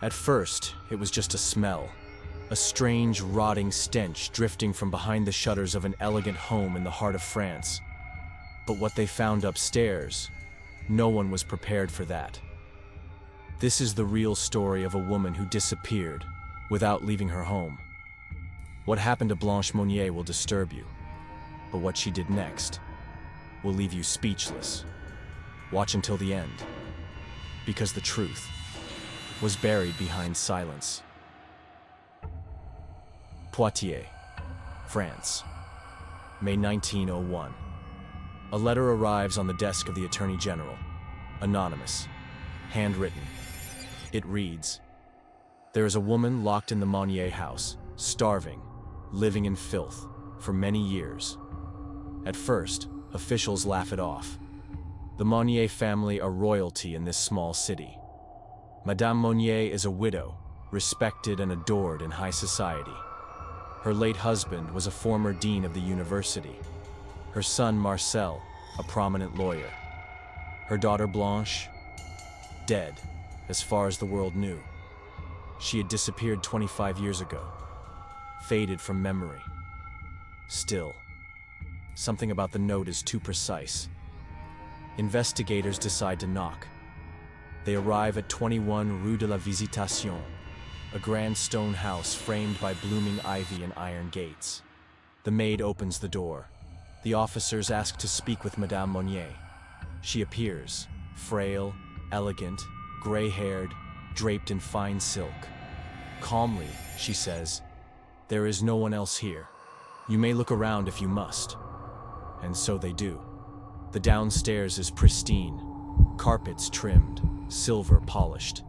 At first, it was just a smell, a strange, rotting stench drifting from behind the shutters of an elegant home in the heart of France. But what they found upstairs, no one was prepared for that. This is the real story of a woman who disappeared without leaving her home. What happened to Blanche Monnier will disturb you, but what she did next will leave you speechless. Watch until the end, because the truth was buried behind silence. Poitiers, France, May 1901. A letter arrives on the desk of the Attorney General, anonymous, handwritten. It reads, "There is a woman locked in the Monnier house, starving, living in filth, for many years." At first, officials laugh it off. The Monnier family are royalty in this small city. Madame Monnier is a widow, respected and adored in high society. Her late husband was a former dean of the university. Her son Marcel, a prominent lawyer. Her daughter Blanche, dead, as far as the world knew. She had disappeared 25 years ago, faded from memory. Still, something about the note is too precise. Investigators decide to knock. They arrive at 21 Rue de la Visitation, a grand stone house framed by blooming ivy and iron gates. The maid opens the door. The officers ask to speak with Madame Monnier. She appears, frail, elegant, gray-haired, draped in fine silk. Calmly, she says, "There is no one else here. You may look around if you must." And so they do. The downstairs is pristine, carpets trimmed, silver polished,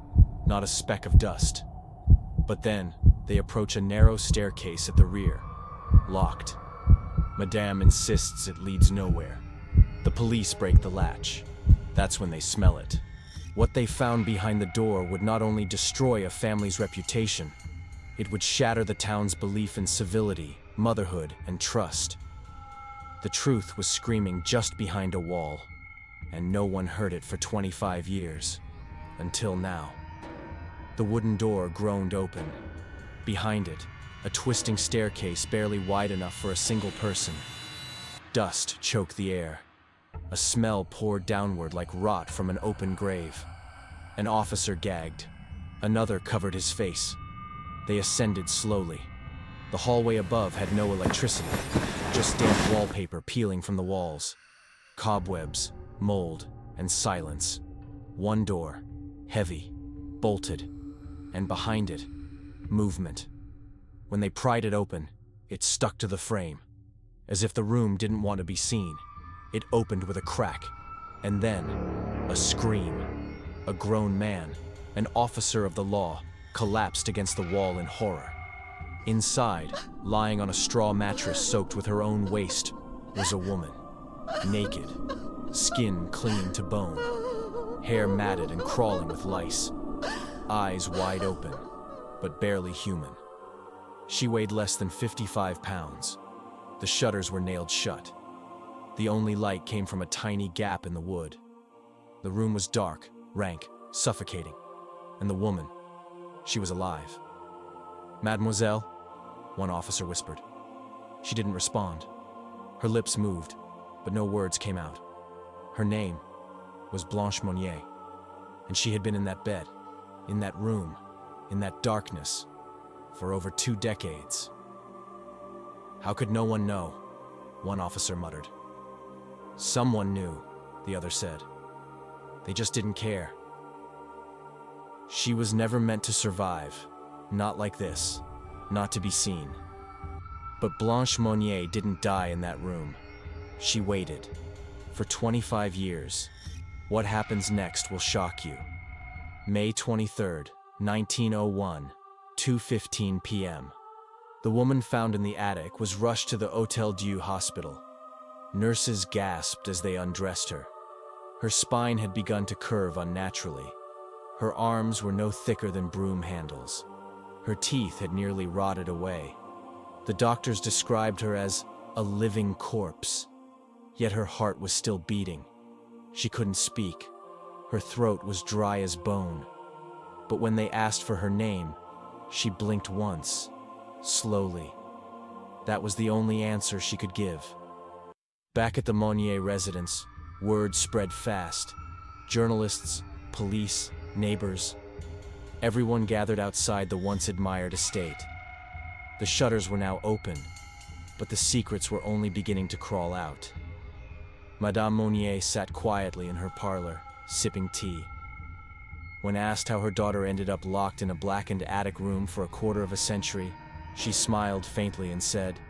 not a speck of dust. But then, they approach a narrow staircase at the rear, locked. Madame insists it leads nowhere. The police break the latch. That's when they smell it. What they found behind the door would not only destroy a family's reputation, it would shatter the town's belief in civility, motherhood, and trust. The truth was screaming just behind a wall, and no one heard it for 25 years, until now. The wooden door groaned open. Behind it, a twisting staircase barely wide enough for a single person. Dust choked the air. A smell poured downward like rot from an open grave. An officer gagged. Another covered his face. They ascended slowly. The hallway above had no electricity, just damp wallpaper peeling from the walls. Cobwebs, mold, and silence. One door, heavy, bolted, and behind it, movement. When they pried it open, it stuck to the frame, as if the room didn't want to be seen. It opened with a crack, and then a scream. A grown man, an officer of the law, collapsed against the wall in horror. Inside, lying on a straw mattress soaked with her own waste, was a woman, naked, skin clinging to bone, hair matted and crawling with lice, eyes wide open, but barely human. She weighed less than 55 pounds. The shutters were nailed shut. The only light came from a tiny gap in the wood. The room was dark, rank, suffocating, and the woman, she was alive. "Mademoiselle?" one officer whispered. She didn't respond. Her lips moved, but no words came out. Her name was Blanche Monnier, and she had been in that bed, in that room, in that darkness, for over 2 decades. "How could no one know?" one officer muttered. "Someone knew," the other said. "They just didn't care." She was never meant to survive, not like this, not to be seen. But Blanche Monnier didn't die in that room. She waited. For 25 years. What happens next will shock you. May 23rd, 1901, 2:15 p.m. The woman found in the attic was rushed to the Hôtel Dieu hospital. Nurses gasped as they undressed her. Her spine had begun to curve unnaturally. Her arms were no thicker than broom handles. Her teeth had nearly rotted away. The doctors described her as a living corpse. Yet her heart was still beating. She couldn't speak. Her throat was dry as bone. But when they asked for her name, she blinked once, slowly. That was the only answer she could give. Back at the Monnier residence, word spread fast. Journalists, police, neighbors, everyone gathered outside the once admired estate. The shutters were now open, but the secrets were only beginning to crawl out. Madame Monnier sat quietly in her parlor, sipping tea. When asked how her daughter ended up locked in a blackened attic room for a quarter of a century, she smiled faintly and said,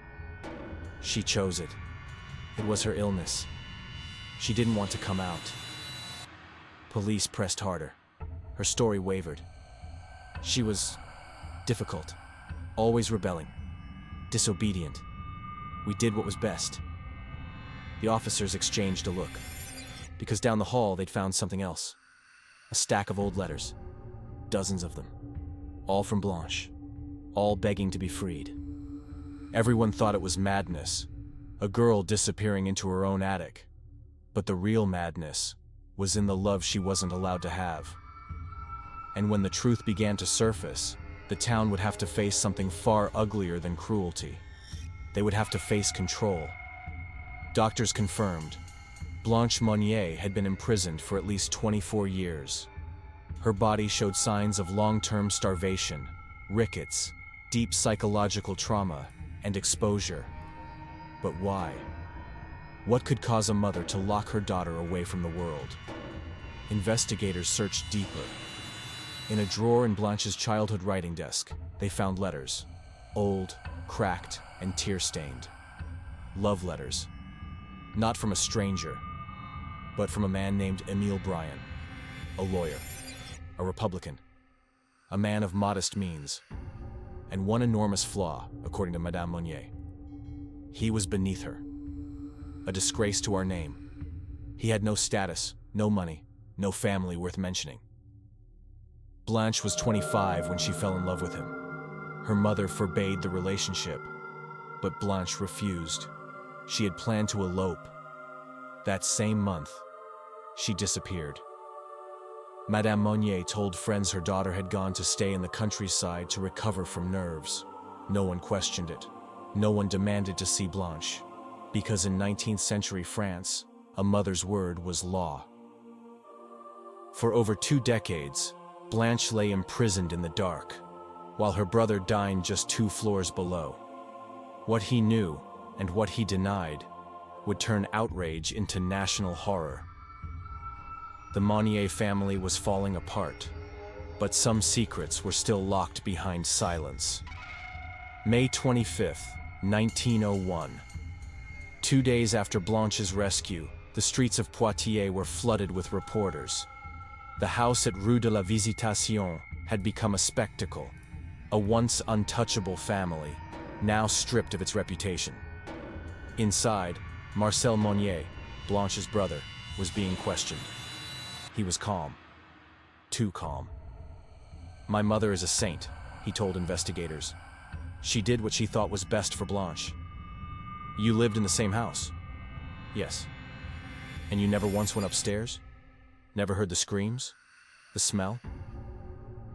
"She chose it. It was her illness. She didn't want to come out." Police pressed harder. Her story wavered. She was difficult, always rebelling, disobedient. We did what was best. The officers exchanged a look, because down the hall they'd found something else. A stack of old letters, dozens of them, all from Blanche, all begging to be freed. Everyone thought it was madness, a girl disappearing into her own attic. But the real madness was in the love she wasn't allowed to have. And when the truth began to surface, the town would have to face something far uglier than cruelty. They would have to face control. Doctors confirmed Blanche Monnier had been imprisoned for at least 24 years. Her body showed signs of long-term starvation, rickets, deep psychological trauma, and exposure. But why? What could cause a mother to lock her daughter away from the world? Investigators searched deeper. In a drawer in Blanche's childhood writing desk, they found letters, old, cracked, and tear-stained. Love letters. Not from a stranger, but from a man named Emile Bryan, a lawyer, a Republican, a man of modest means, and one enormous flaw, according to Madame Monnier. He was beneath her, a disgrace to our name. He had no status, no money, no family worth mentioning. Blanche was 25 when she fell in love with him. Her mother forbade the relationship, but Blanche refused. She had planned to elope. That same month, she disappeared. Madame Monnier told friends her daughter had gone to stay in the countryside to recover from nerves. No one questioned it. No one demanded to see Blanche, because in 19th century France, a mother's word was law. For over 2 decades, Blanche lay imprisoned in the dark, while her brother dined just 2 floors below. What he knew, and what he denied, would turn outrage into national horror. The Monnier family was falling apart, but some secrets were still locked behind silence. May 25th, 1901. 2 days after Blanche's rescue, the streets of Poitiers were flooded with reporters. The house at Rue de la Visitation had become a spectacle, a once untouchable family, now stripped of its reputation. Inside, Marcel Monnier, Blanche's brother, was being questioned. He was calm. Too calm. "My mother is a saint," he told investigators. "She did what she thought was best for Blanche." "You lived in the same house?" "Yes." "And you never once went upstairs? Never heard the screams? The smell?"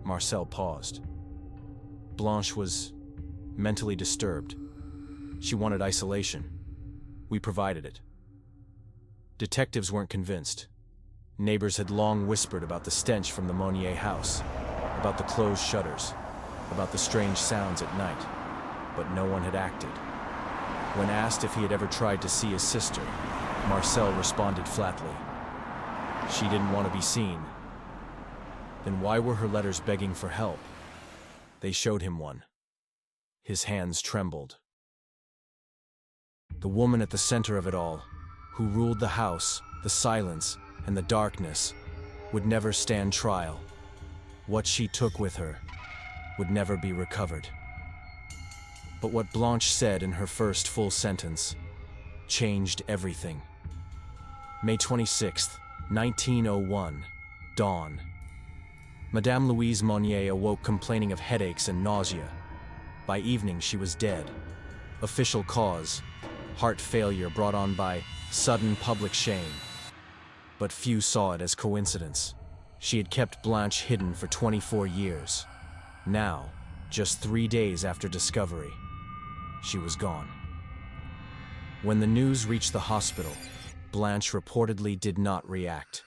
Marcel paused. Blanche was mentally disturbed. She wanted isolation. We provided it. Detectives weren't convinced. Neighbors had long whispered about the stench from the Monnier house, about the closed shutters, about the strange sounds at night, but no one had acted. When asked if he had ever tried to see his sister, Marcel responded flatly. She didn't want to be seen. Then why were her letters begging for help? They showed him one. His hands trembled. The woman at the center of it all, who ruled the house, the silence, and the darkness, would never stand trial. What she took with her would never be recovered. But what Blanche said in her first full sentence changed everything. May 26th, 1901, dawn. Madame Louise Monnier awoke complaining of headaches and nausea. By evening, she was dead. Official cause: heart failure brought on by sudden public shame. But few saw it as coincidence. She had kept Blanche hidden for 24 years. Now, just 3 days after discovery, she was gone. When the news reached the hospital, Blanche reportedly did not react.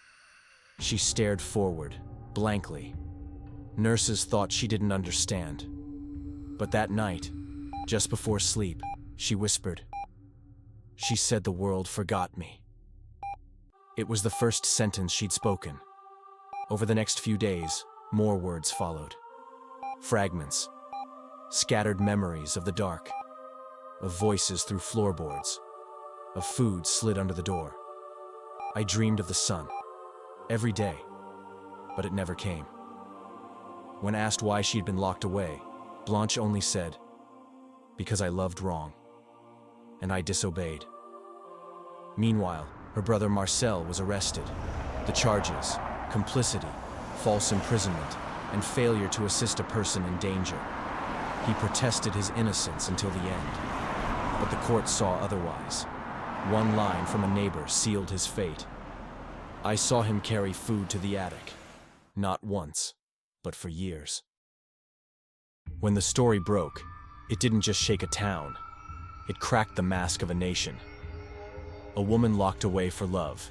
She stared forward, blankly. Nurses thought she didn't understand. But that night, just before sleep, she whispered. She said the world forgot me. It was the first sentence she'd spoken. Over the next few days, more words followed. Fragments, scattered memories of the dark, of voices through floorboards, of food slid under the door. I dreamed of the sun, every day, but it never came. When asked why she'd been locked away, Blanche only said, "Because I loved wrong, and I disobeyed." Meanwhile, her brother Marcel was arrested. The charges: complicity, false imprisonment, and failure to assist a person in danger. He protested his innocence until the end, but the court saw otherwise. One line from a neighbor sealed his fate. I saw him carry food to the attic, not once, but for years. When the story broke, it didn't just shake a town. It cracked the mask of a nation. A woman locked away for love,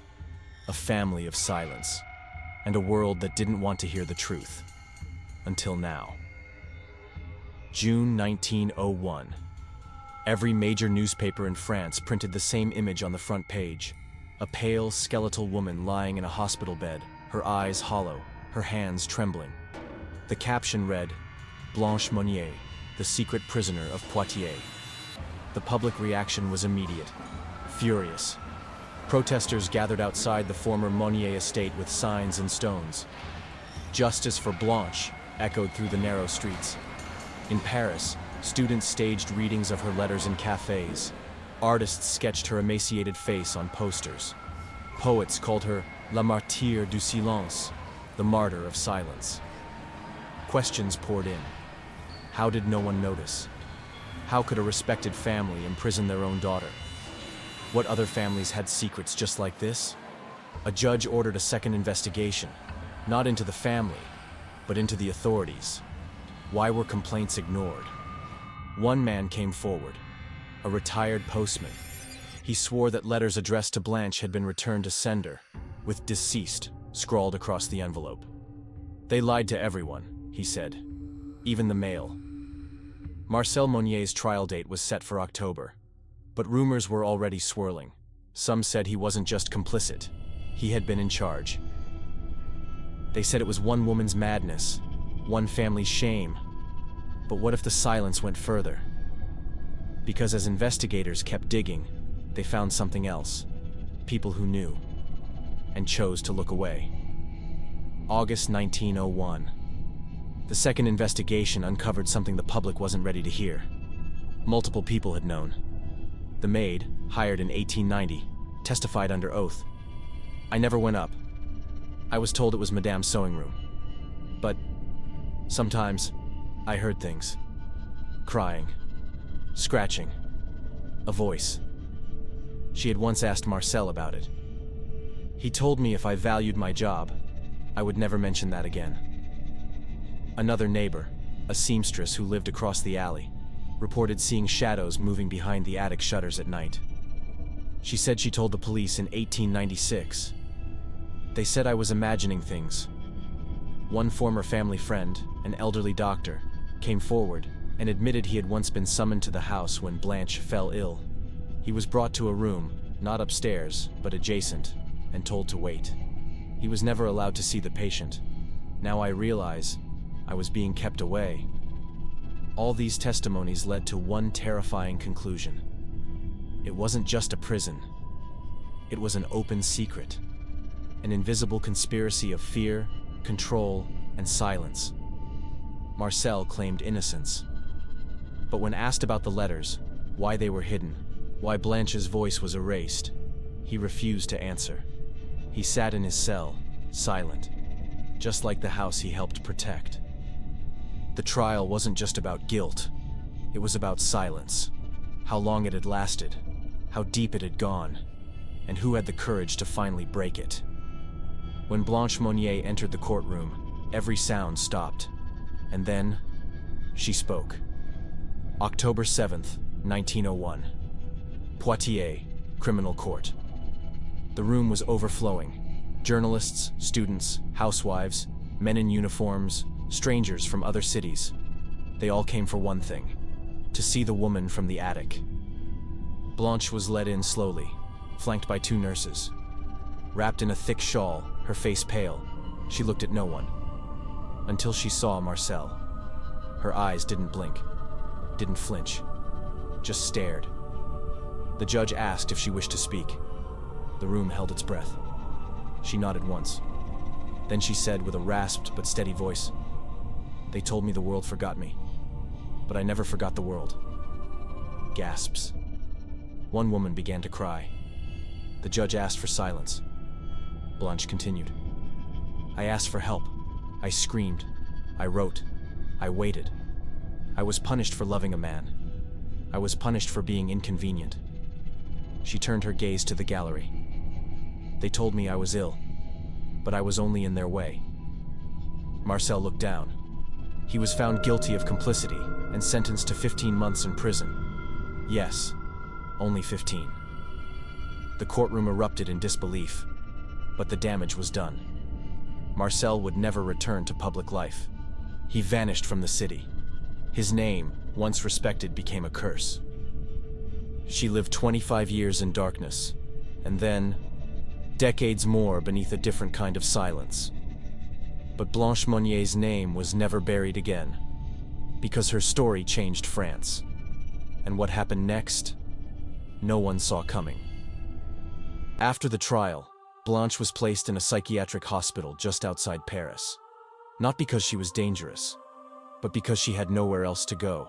a family of silence, and a world that didn't want to hear the truth. Until now. June 1901. Every major newspaper in France printed the same image on the front page. A pale, skeletal woman lying in a hospital bed, her eyes hollow, her hands trembling. The caption read, "Blanche Monnier, the secret prisoner of Poitiers." The public reaction was immediate, furious. Protesters gathered outside the former Monnier estate with signs and stones. "Justice for Blanche" echoed through the narrow streets. In Paris, students staged readings of her letters in cafes. Artists sketched her emaciated face on posters. Poets called her La Martyre du Silence, the martyr of silence. Questions poured in. How did no one notice? How could a respected family imprison their own daughter? What other families had secrets just like this? A judge ordered a second investigation, not into the family, but into the authorities. Why were complaints ignored? One man came forward, a retired postman. He swore that letters addressed to Blanche had been returned to sender, with "deceased" scrawled across the envelope. They lied to everyone, he said, even the mail. Marcel Monnier's trial date was set for October, but rumors were already swirling. Some said he wasn't just complicit, he had been in charge. They said it was one woman's madness, one family's shame. But what if the silence went further? Because as investigators kept digging, they found something else. People who knew, and chose to look away. August 1901. The second investigation uncovered something the public wasn't ready to hear. Multiple people had known. The maid, hired in 1890, testified under oath. "I never went up. I was told it was Madame's sewing room. But sometimes I heard things. Crying. Scratching. A voice." She had once asked Marcel about it. He told me if I valued my job, I would never mention that again. Another neighbor, a seamstress who lived across the alley, reported seeing shadows moving behind the attic shutters at night. She said she told the police in 1896. They said I was imagining things. One former family friend, an elderly doctor, came forward and admitted he had once been summoned to the house when Blanche fell ill. He was brought to a room, not upstairs, but adjacent, and told to wait. He was never allowed to see the patient. Now I realize I was being kept away. All these testimonies led to one terrifying conclusion. It wasn't just a prison. It was an open secret. An invisible conspiracy of fear, control, and silence. Marcel claimed innocence. But when asked about the letters, why they were hidden, why Blanche's voice was erased, he refused to answer. He sat in his cell, silent, just like the house he helped protect. The trial wasn't just about guilt. It was about silence. How long it had lasted, how deep it had gone, and who had the courage to finally break it. When Blanche Monnier entered the courtroom, every sound stopped. And then, she spoke. October 7th, 1901. Poitiers, Criminal Court. The room was overflowing. Journalists, students, housewives, men in uniforms, strangers from other cities. They all came for one thing: to see the woman from the attic. Blanche was led in slowly, flanked by two nurses. Wrapped in a thick shawl, her face pale, she looked at no one. Until she saw Marcel. Her eyes didn't blink, didn't flinch, just stared. The judge asked if she wished to speak. The room held its breath. She nodded once. Then she said with a rasped but steady voice, "They told me the world forgot me, but I never forgot the world." Gasps. One woman began to cry. The judge asked for silence. Blanche continued. "I asked for help. I screamed. I wrote. I waited. I was punished for loving a man. I was punished for being inconvenient." She turned her gaze to the gallery. "They told me I was ill, but I was only in their way." Marcel looked down. He was found guilty of complicity and sentenced to 15 months in prison. Yes, only 15. The courtroom erupted in disbelief, but the damage was done. Marcel would never return to public life. He vanished from the city. His name, once respected, became a curse. She lived 25 years in darkness, and then decades more beneath a different kind of silence. But Blanche Monnier's name was never buried again, because her story changed France. And what happened next, no one saw coming. After the trial, Blanche was placed in a psychiatric hospital just outside Paris. Not because she was dangerous, but because she had nowhere else to go.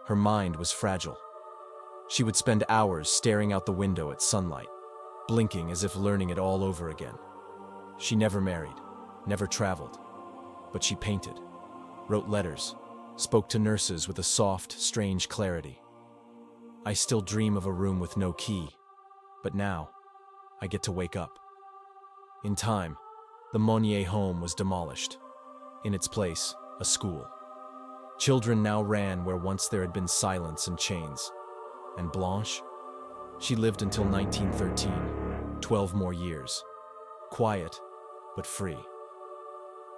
Her mind was fragile. She would spend hours staring out the window at sunlight, blinking as if learning it all over again. She never married, never traveled, but she painted, wrote letters, spoke to nurses with a soft, strange clarity. I still dream of a room with no key, but now I get to wake up. In time, the Monnier home was demolished. In its place, a school. Children now ran where once there had been silence and chains. And Blanche? She lived until 1913, 12 more years. Quiet, but free.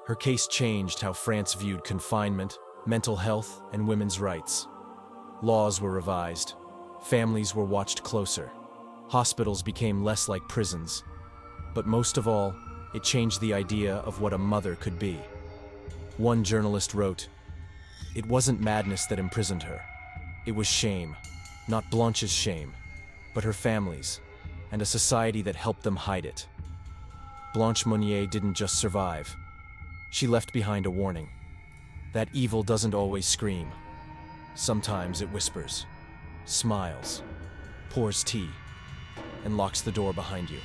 Her case changed how France viewed confinement, mental health, and women's rights. Laws were revised. Families were watched closer. Hospitals became less like prisons. But most of all, it changed the idea of what a mother could be. One journalist wrote, "It wasn't madness that imprisoned her. It was shame. Not Blanche's shame, but her family's, and a society that helped them hide it." Blanche Monnier didn't just survive. She left behind a warning. That evil doesn't always scream. Sometimes it whispers, smiles, pours tea, and locks the door behind you.